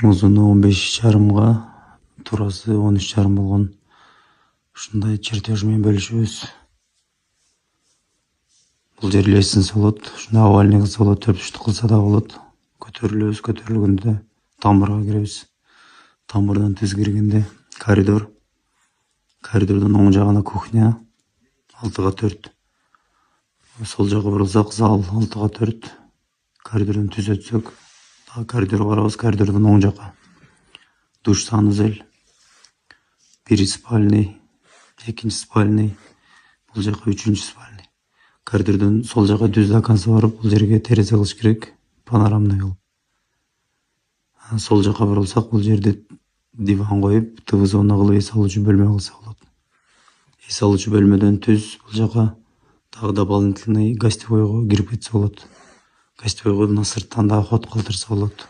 Узуну 15,5 турасы 13,5 болгон ушундай чертеж менен бөлүшөбүз. Бул жер лестница болот. Ушуна овальный кылса болот, төртбүштүк кылса да болот. Көтөрүлөбүз, көтөрүлгөндө тамбурга киребиз. Тамбурдан түз киргенде коридор. Коридордун оң жагына кухня 6x4. Сол жакка бурулсак зал 6x4. Коридордон түз өтсөк, коридорго барабыз. Коридордон оң жака душ, санузел. Бир спальный, экинчи спальный, бул жака үчүнчү спальный. Коридордон сол жака түз до конца барып, бул жерге терезе кылыш керек, панорамный кылып. Сол жака бурулсак, бул жерде диван коюп, ТВ зона кылып эс алуучу бөлмө кылса болот. Эс алуучу бөлмөдөн түз бул жака дагы дополнительный гостевойго кирип кетсе болот. Гостевойго мына сырттан дагы ход калтырса болот.